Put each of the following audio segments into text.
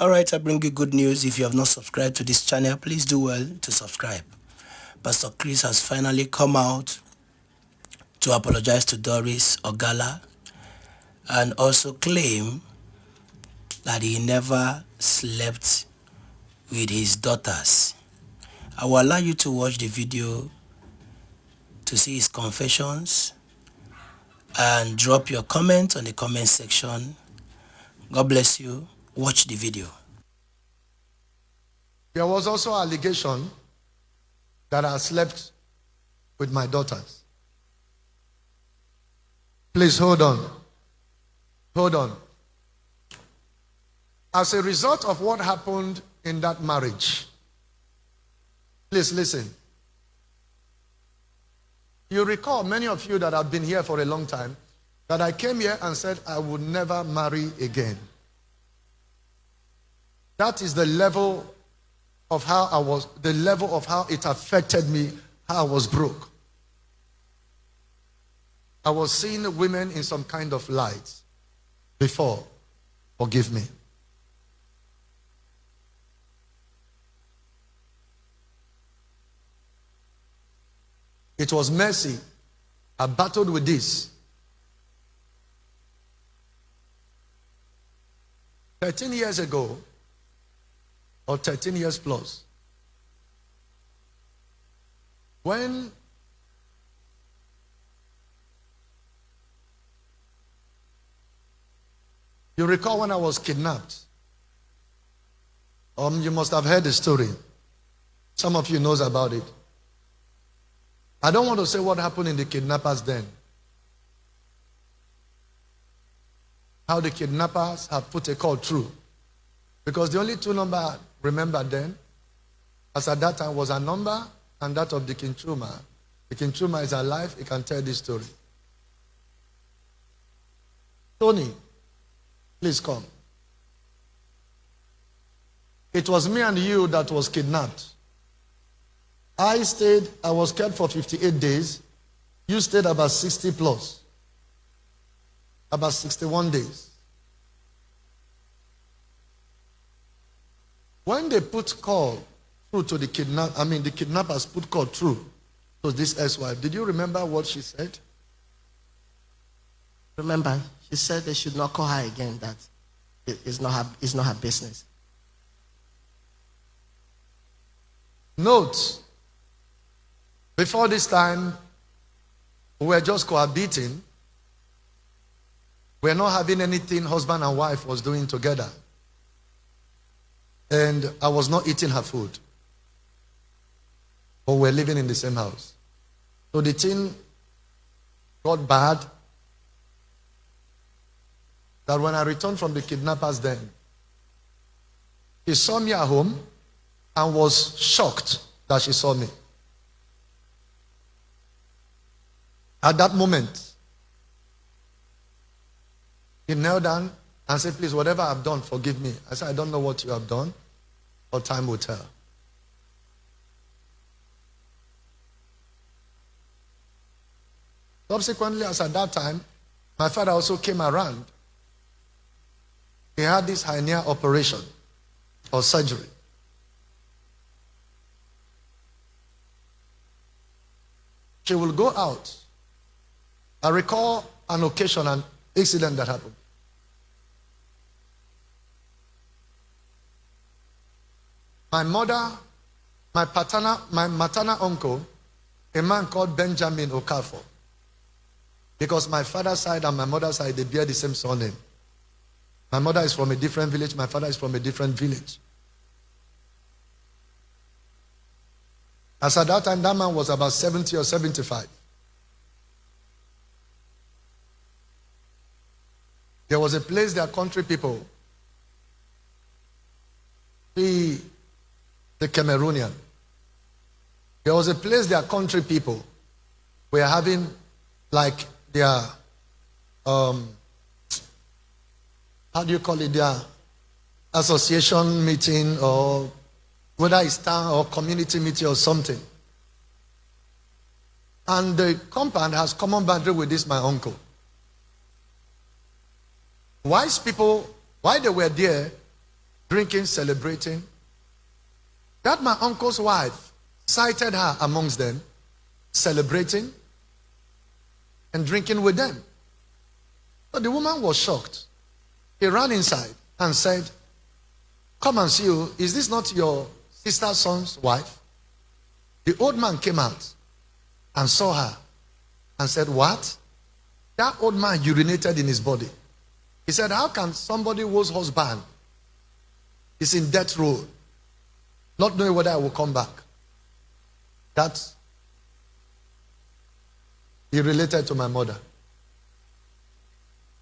Alright, I bring you good news. If you have not subscribed to this channel, please do well to subscribe. Pastor Chris has finally come out to apologize to Doris Ogala and also claim that he never slept with his daughters. I will allow you to watch the video to see his confessions and drop your comment on the comment section. God bless you. Watch the video. There was also allegation that I slept with my daughters. Please hold on. Hold on. As a result of what happened in that marriage, please listen. You recall, many of you that have been here for a long time, that I came here and said I would never marry again. That is the level of how I was, the level of how it affected me, how I was broke. I was seeing women in some kind of light before. Forgive me. It was mercy. I battled with this. 13 years ago, or 13 years plus, when you recall when I was kidnapped, you must have heard the story. Some of you knows about it. I don't want to say what happened in the kidnappers then. How the kidnappers have put a call through. Because the only two numbers I remember then, as at that time, was a number and that of the King Chuma. The King Chuma is alive, he can tell this story. Tony, please come. It was me and you that was kidnapped. I was kept for 58 days. You stayed about 60 plus. About 61 days. When they put call through to the kidnappers put call through to this ex-wife. Did you remember what she said? Remember, she said they should not call her again, that it's not her business. Note, before this time, we were just cohabiting. We were not having anything husband and wife was doing together. And I was not eating her food. But we were living in the same house. So the thing got bad. That when I returned from the kidnappers then, she saw me at home and was shocked that she saw me. At that moment, he knelt down and said, please, whatever I've done, forgive me. I said, I don't know what you have done, but time will tell. Subsequently, as at that time, my father also came around. He had this hernia operation or surgery. She will go out. I recall an occasion, an incident that happened. My mother, my maternal uncle, a man called Benjamin Okafor. Because my father's side and my mother's side, they bear the same surname. My mother is from a different village, my father is from a different village. As at that time, that man was about 70 or 75. There was a place their country people, the Cameroonian, there was a place their country people were having like their, how do you call it, their association meeting, or whether it's town or community meeting or something. And the compound has common boundary with this, my uncle. Wise people, while they were there, drinking, celebrating. That my uncle's wife sighted her amongst them, celebrating and drinking with them. But the woman was shocked. He ran inside and said, "Come and see you. Is this not your sister's son's wife?" The old man came out and saw her and said, "What?" That old man urinated in his body. He said, "How can somebody whose husband is in death row not knowing whether I will come back?" That he related to my mother.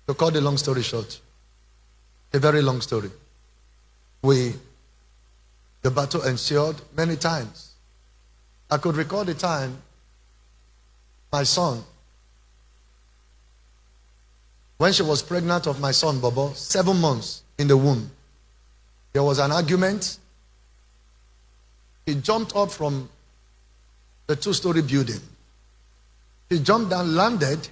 To cut the long story short, a very long story. The battle ensued many times. I could recall the time my son, when she was pregnant of my son Bobo, 7 months in the womb, there was an argument. He jumped up from the 2-story building. He jumped down, landed.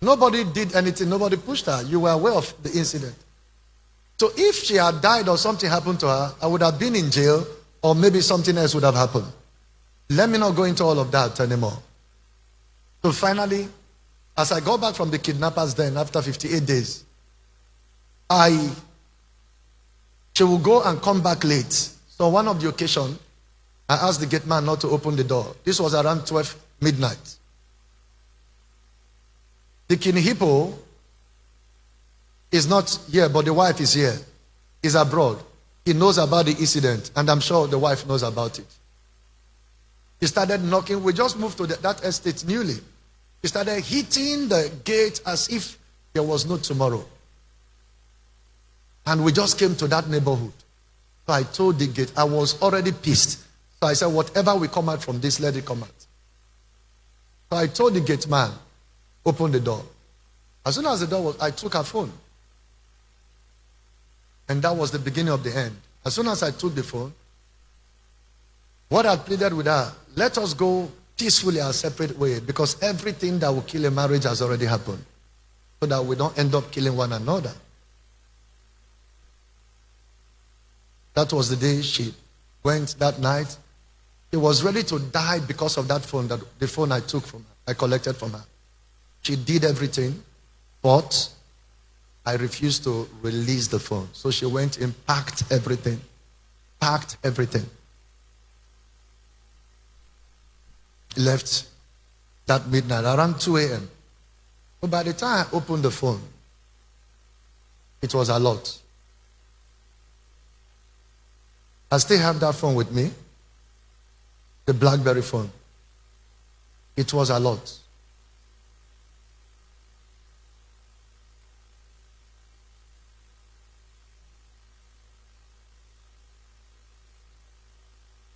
Nobody did anything. Nobody pushed her. You were aware of the incident. So if she had died or something happened to her, I would have been in jail, or maybe something else would have happened. Let me not go into all of that anymore. So finally, as I got back from the kidnappers then, after 58 days, she will go and come back late. So one of the occasions, I asked the gate man not to open the door. This was around 12 midnight. The King Hippo is not here, but the wife is here. He's abroad. He knows about the incident, and I'm sure the wife knows about it. He started knocking. We just moved to that estate newly. He started hitting the gate as if there was no tomorrow. And we just came to that neighborhood. So I told the gate, I was already pissed. So I said, whatever will come out from this, let it come out. So I told the gate man, open the door. As soon as the door was, I took her phone. And that was the beginning of the end. As soon as I took the phone, what I pleaded with her, let us go peacefully our separate way, because everything that will kill a marriage has already happened, so that we don't end up killing one another. That was the day she went that night. She was ready to die because of that phone, the phone I took from her, I collected from her. She did everything, but I refused to release the phone. So she went and packed everything. Left that midnight, around 2 a.m. But by the time I opened the phone, it was a lot. I still have that phone with me, the BlackBerry phone. It was a lot.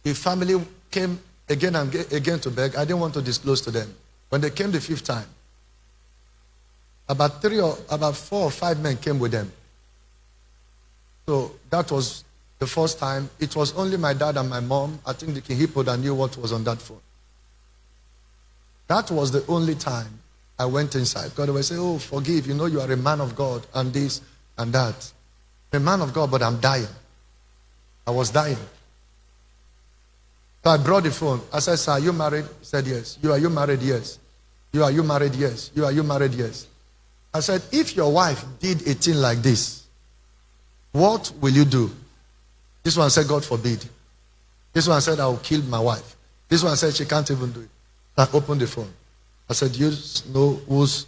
The family came again and again to beg. I didn't want to disclose to them. When they came the 5th time, about 4 or 5 men came with them. So that was the first time. It was only my dad and my mom, I think the King Hippo, that knew what was on that phone. That was the only time I went inside. God would say, "Oh, forgive, you know you are a man of God," and this and that. I'm a man of God, but I'm dying. I was dying. So I brought the phone. I said, "Sir, are you married?" He said, "Yes." "Are you married?" "Yes." Are you married?" "Yes." Are you married?" "Yes." I said, "If your wife did a thing like this, what will you do?" This one said, "God forbid." This one said, "I will kill my wife." This one said, "She can't even do it." I opened the phone. I said, "Do you know whose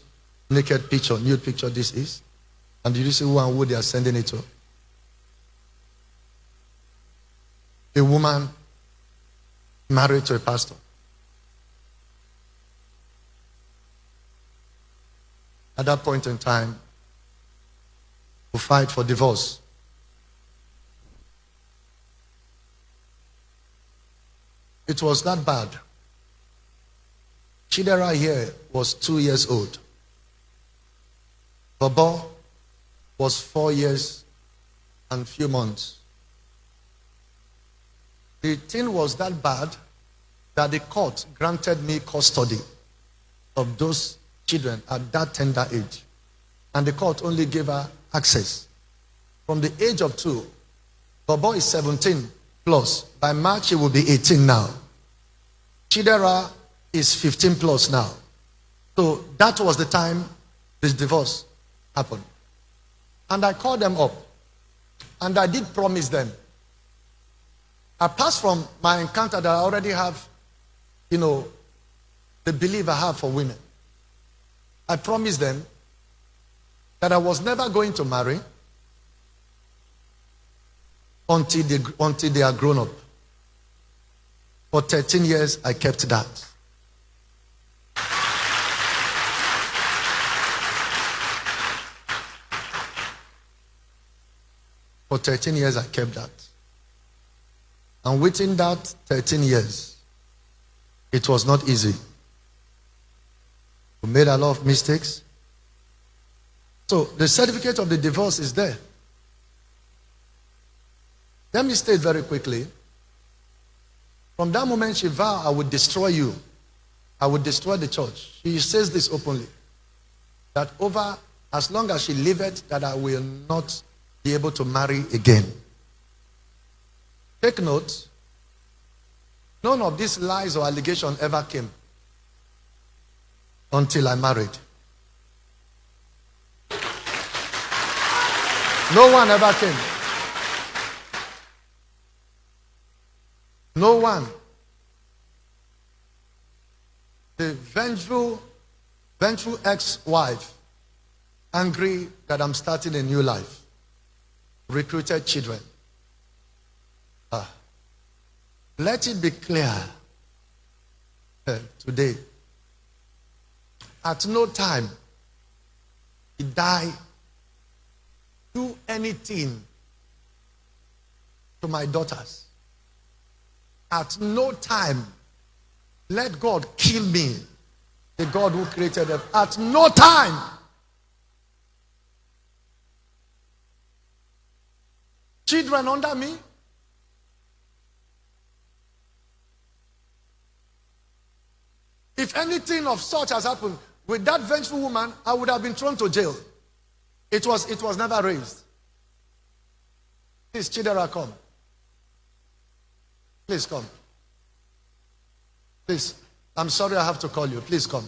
nude picture this is? And did you see who and who they are sending it to?" A woman married to a pastor. At that point in time, we fight for divorce. It was that bad. Chidera here was 2 years old. Bobo was 4 years and few months. The thing was that bad that the court granted me custody of those children at that tender age. And the court only gave her access from the age of 2. Bobo is 17 plus. By March, he will be 18 now. Chidera is 15 plus now. So that was the time this divorce happened. And I called them up. And I did promise them. Apart from my encounter that I already have, the belief I have for women, I promised them that I was never going to marry until they are grown up. For 13 years, I kept that. For 13 years, I kept that. And within that 13 years, it was not easy. We made a lot of mistakes. So the certificate of the divorce is there. Let me state very quickly. From that moment she vowed, I would destroy you. I would destroy the church. She says this openly. That over, as long as she liveth, that I will not be able to marry again. Take note. None of these lies or allegations ever came until I married. No one ever came. No one. The vengeful ex-wife, angry that I'm starting a new life, recruited children. Let it be clear today. At no time did I do anything to my daughters. At no time let God kill me, the God who created them. At no time. Children under me. If anything of such has happened with that vengeful woman, I would have been thrown to jail. It was never raised. Please, Chidera, come. Please come. Please, I'm sorry I have to call you. Please come.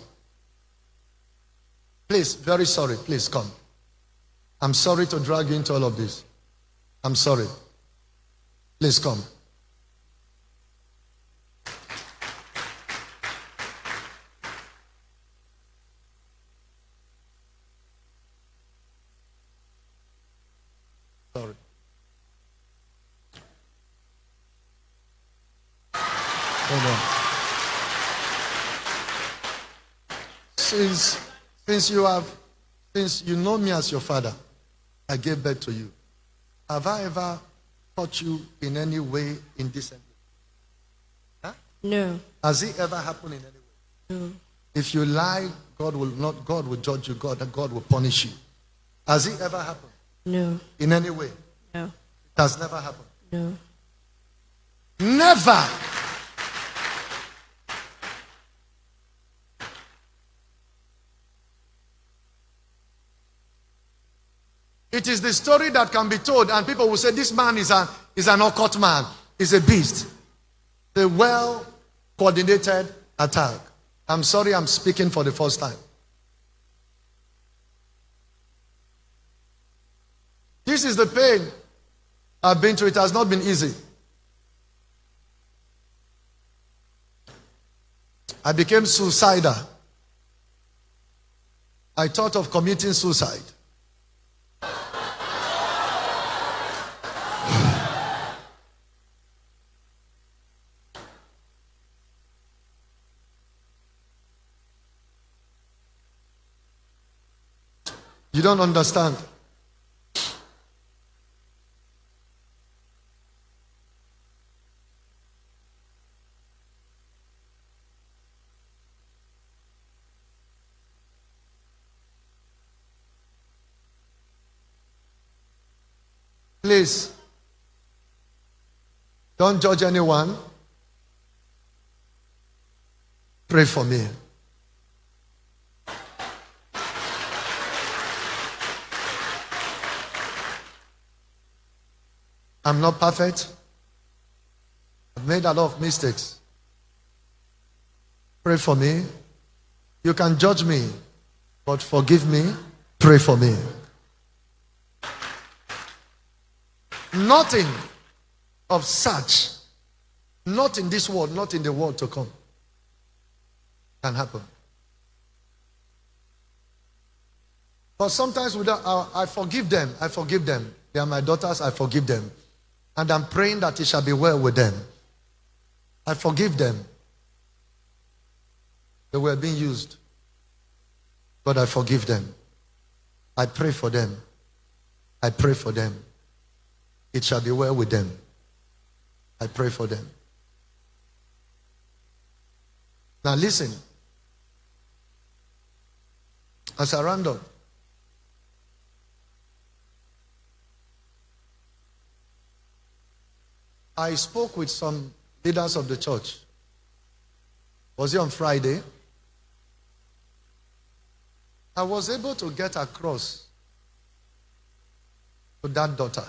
Please, very sorry. Please come. I'm sorry to drag you into all of this. I'm sorry. Please come. Sorry. Hold on. Since you know me as your father, I gave birth to you. Have I ever taught you in any way indecently? Huh? No. Has it ever happened in any way? No. If you lie, God will judge you, God will punish you. Has it ever happened? No. In any way? No. It has never happened. No. Never. It is the story that can be told, and people will say, this man is an occult man. He's a beast. The well-coordinated attack. I'm sorry I'm speaking for the first time. This is the pain I've been through. It has not been easy. I became suicidal. I thought of committing suicide. You don't understand. Please, don't judge anyone. Pray for me. I'm not perfect. I've made a lot of mistakes. Pray for me. You can judge me, but forgive me. Pray for me. Nothing of such, not in this world, not in the world to come, can happen. But sometimes I forgive them. I forgive them. They are my daughters. I forgive them. And I'm praying that it shall be well with them. I forgive them. They were being used. But I forgive them. I pray for them. I pray for them. It shall be well with them. I pray for them. Now listen. As I round up, I spoke with some leaders of the church. Was it on Friday? I was able to get across to that daughter.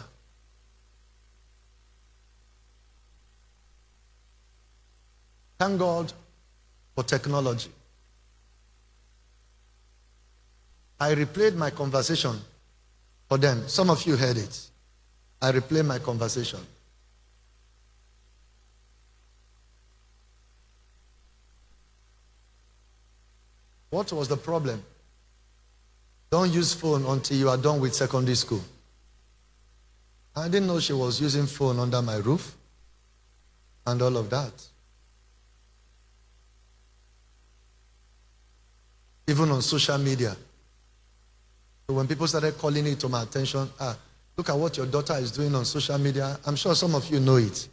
Thank God for technology. I replayed my conversation for them. Some of you heard it. I replayed my conversation. What was the problem? Don't use phone until you are done with secondary school. I didn't know she was using phone under my roof and all of that. Even on social media. So when people started calling it to my attention, look at what your daughter is doing on social media. I'm sure some of you know it.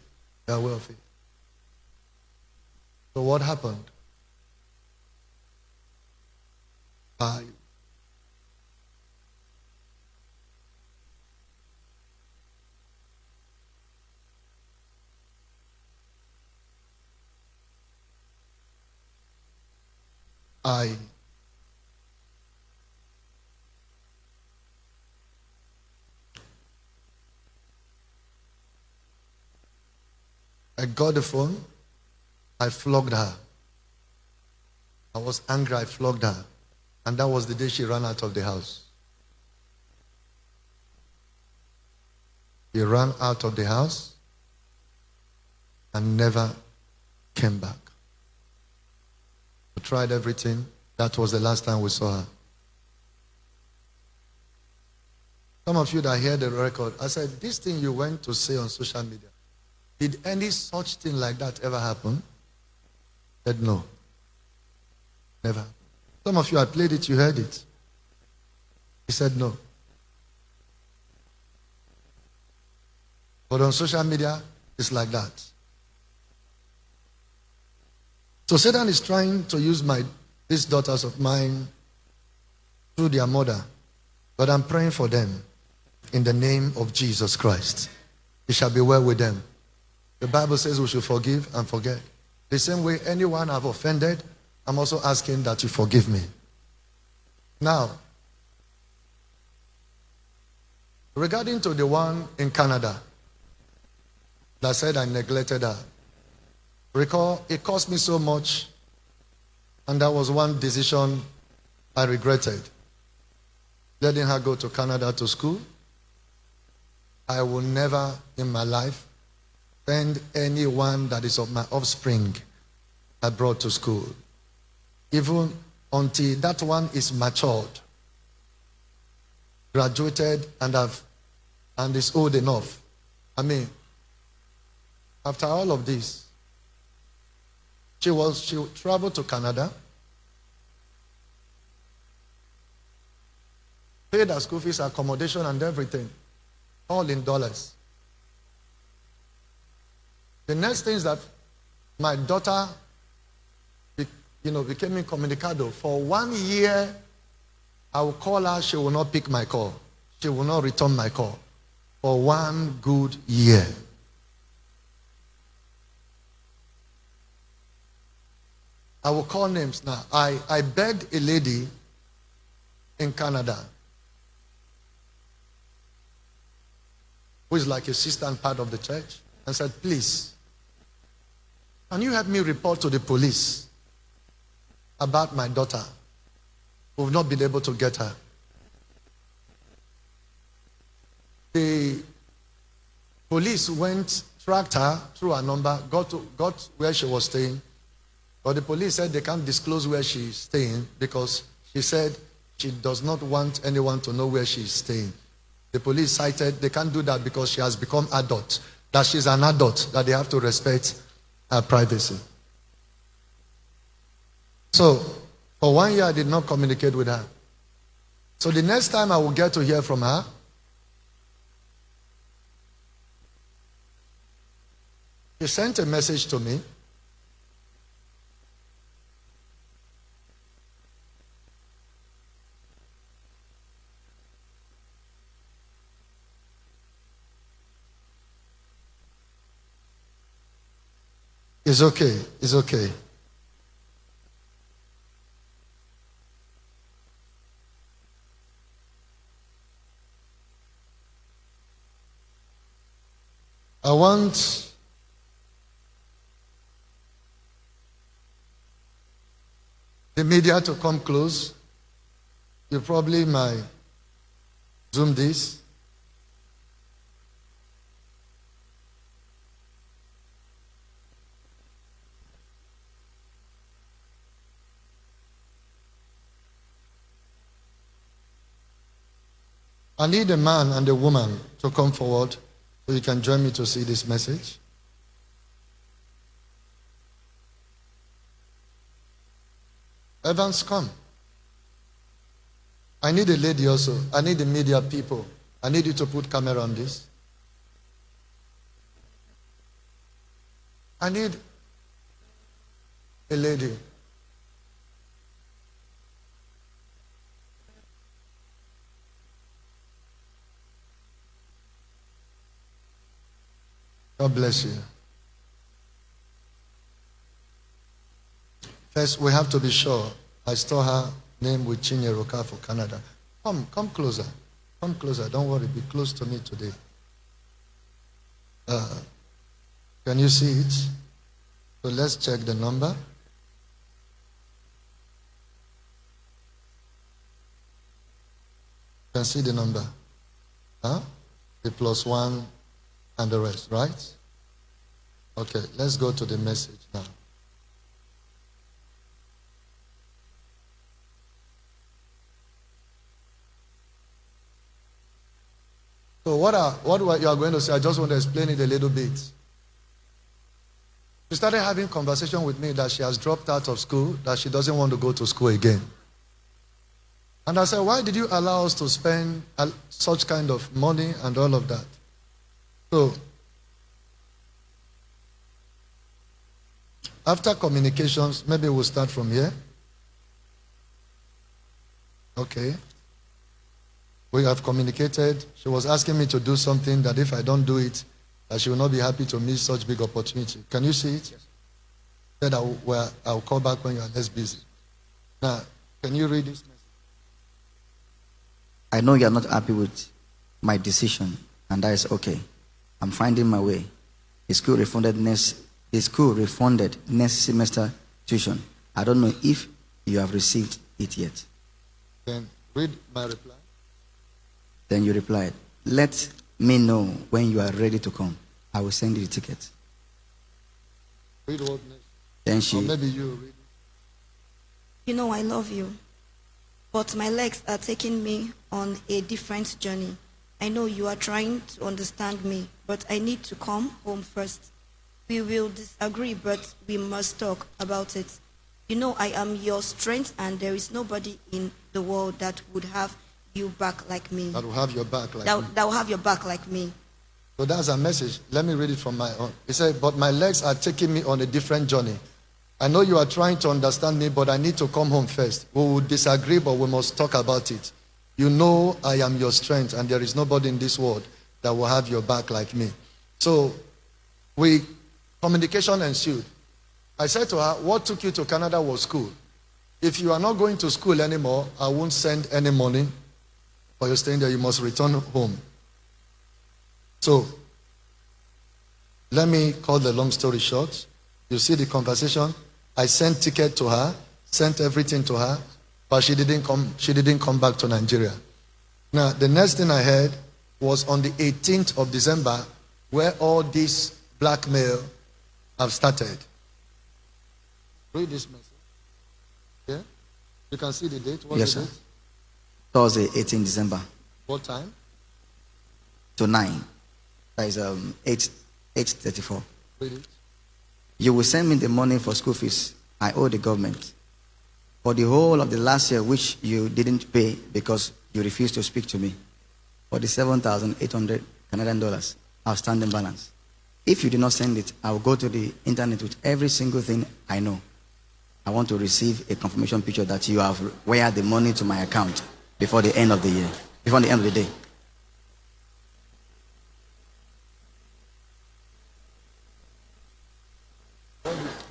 You are aware of it. So what happened? I got the phone. I flogged her. I was angry. I flogged her. And that was the day she ran out of the house. She ran out of the house and never came back. We tried everything. That was the last time we saw her. Some of you that hear the record, I said, this thing you went to say on social media, did any such thing like that ever happen? I said, no. Never. Some of you, I played it, you heard it. He said no. But on social media, it's like that. So Satan is trying to use these daughters of mine through their mother. But I'm praying for them in the name of Jesus Christ. It shall be well with them. The Bible says we should forgive and forget. The same way anyone I've offended, I'm also asking that you forgive me. Now, regarding to the one in Canada that said I neglected her, recall, it cost me so much, and that was one decision I regretted. Letting her go to Canada to school. I will never in my life send anyone that is of my offspring abroad to school. Even until that one is matured, graduated, and is old enough. I mean, after all of this, she traveled to Canada, paid her school fees, accommodation, and everything, all in dollars. The next thing is that my daughter became incommunicado. For 1 year, I will call her, she will not pick my call. She will not return my call. For 1 good year. I will call names now. I begged a lady in Canada. who is like a sister and part of the church, and said, please, can you help me report to the police about my daughter? We've not been able to get her. The police tracked her through her number, got where she was staying. But the police said they can't disclose where she is staying because she said she does not want anyone to know where she is staying. The police cited they can't do that because she has become adult, that she's an adult, that they have to respect her privacy. So, for 1 year, I did not communicate with her. So the next time I will get to hear from her, she sent a message to me. It's okay. It's okay. I want the media to come close. You probably might zoom this. I need a man and a woman to come forward so you can join me to see this message. Evans, come. I need a lady also. I need the media people. I need you to put camera on this. I need a lady. God bless you. First, we have to be sure. I store her name with Chinyere Okafor, Canada. Come closer. Come closer. Don't worry. Be close to me today. Can you see it? So let's check the number. You can see the number. Huh? The +1 and the rest, right? Okay, let's go to the message now. So what you are going to say, I just want to explain it a little bit. She started having conversation with me that she has dropped out of school, that she doesn't want to go to school again. And I said, why did you allow us to spend such kind of money and all of that? So, after communications, maybe we'll start from here. Okay. We have communicated. She was asking me to do something that if I don't do it, that she will not be happy to miss such big opportunity. Can you see it? Yes. Said I'll call back when you are less busy. Now, can you read this message? I know you are not happy with my decision, and that is okay. I'm finding my way. The school refunded next semester tuition. I don't know if you have received it yet. Then read my reply. Then you replied, let me know when you are ready to come. I will send you the ticket. Read what next? Then she... Or maybe you read. You know I love you, but my legs are taking me on a different journey. I know you are trying to understand me, but I need to come home first. We will disagree, but we must talk about it. You know I am your strength, and there is nobody in the world that would have you back like me. That will have your back like me. That will have your back like me. So that's a message. Let me read it from my own. He said, but my legs are taking me on a different journey. I know you are trying to understand me, but I need to come home first. We will disagree, but we must talk about it. You know I am your strength, and there is nobody in this world that will have your back like me. So, communication ensued. I said to her, what took you to Canada was school. If you are not going to school anymore, I won't send any money for your staying there. You must return home. So, let me cut the long story short. You see the conversation. I sent ticket to her, sent everything to her, but she didn't come back to Nigeria. Now, the next thing I heard was on the 18th of December, where all this blackmail have started. Read this message. Yeah? You can see the date. What's Yes, the sir. date? Thursday, 18 December What time? to 9. That is 8:34. Read it. You will send me the money for school fees I owe the government for the whole of the last year, which you didn't pay because you refused to speak to me, for the 7,800 Canadian dollars outstanding balance. If you do not send it, I will go to the internet with every single thing I know. I want to receive a confirmation picture that you have wired the money to my account before the end of the year, before the end of the day.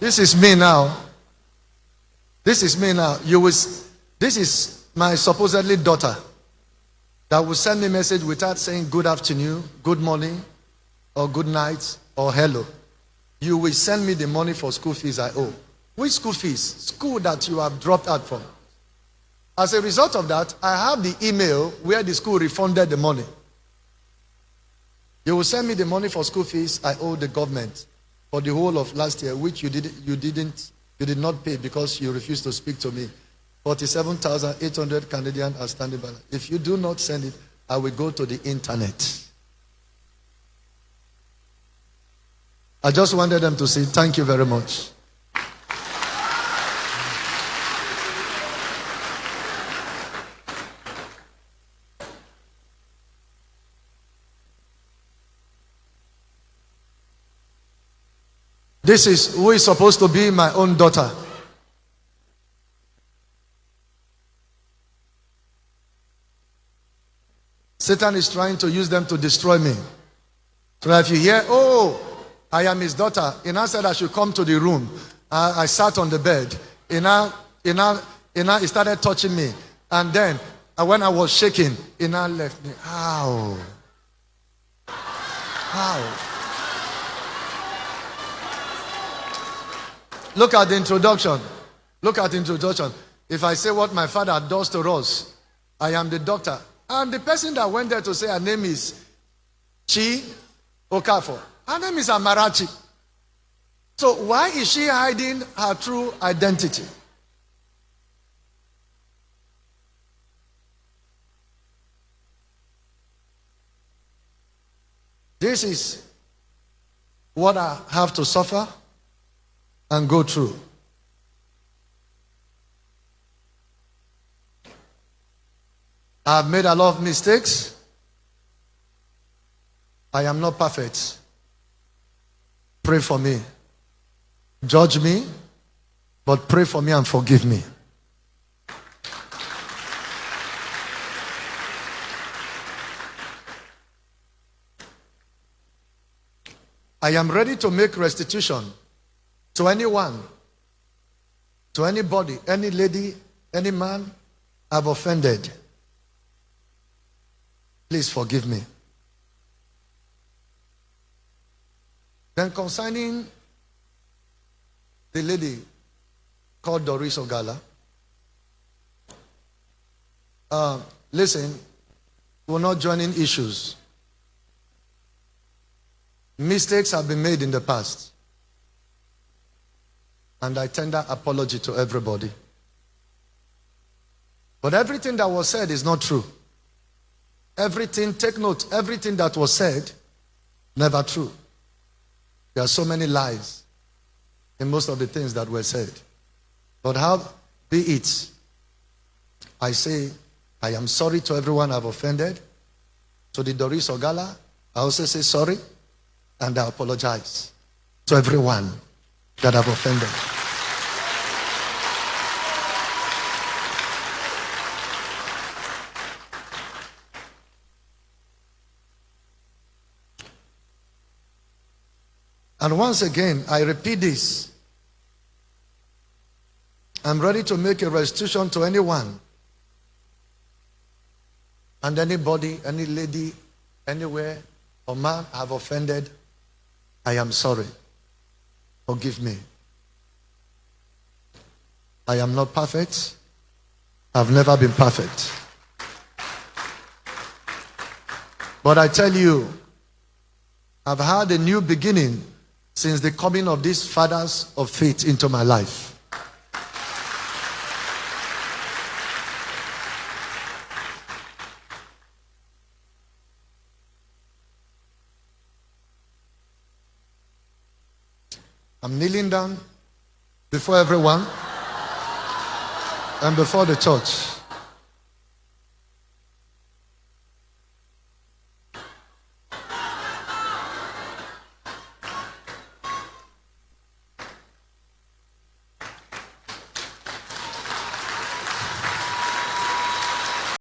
This is me now. This is me now. This is my supposedly daughter that will send me a message without saying good afternoon, good morning, or good night, or hello. You will send me the money for school fees I owe. Which school fees? School that you have dropped out from. As a result of that, I have the email where the school refunded the money. You will send me the money for school fees I owe the government for the whole of last year, which you did not pay because you refused to speak to me. 47,800 Canadian outstanding balance. If you do not send it, I will go to the internet. I just wanted them to say thank you very much. This is who is supposed to be my own daughter. Satan is trying to use them to destroy me. So if you hear, oh, I am his daughter, he now said I should come to the room. I sat on the bed. He started touching me. And then, when I was shaking, he now left me. How? Look at the introduction. Look at the introduction. If I say what my father does to us, I am the doctor. And the person that went there to say her name is Okafor. Her name is Amarachi. So why is she hiding her true identity? This is what I have to suffer and go through. I have made a lot of mistakes. I am not perfect. Pray for me. Judge me, but pray for me and forgive me. I am ready to make restitution to anyone, to anybody, any lady, any man I've offended. Please forgive me. Then concerning the lady called Doris Ogala, listen, we're not joining issues. Mistakes have been made in the past. And I tender apology to everybody. But everything that was said is not true. Everything, take note, everything that was said, never true. There are so many lies in most of the things that were said. But how be it, I say, I am sorry to everyone I've offended. To the Doris Ogala, I also say sorry, and I apologize to everyone that I've offended. And once again, I repeat this. I'm ready to make a restitution to anyone and anybody, any lady, anywhere or man I have offended, I am sorry. Forgive me. I am not perfect. I've never been perfect. But I tell you, I've had a new beginning since the coming of these fathers of faith into my life. I'm kneeling down before everyone and before the church.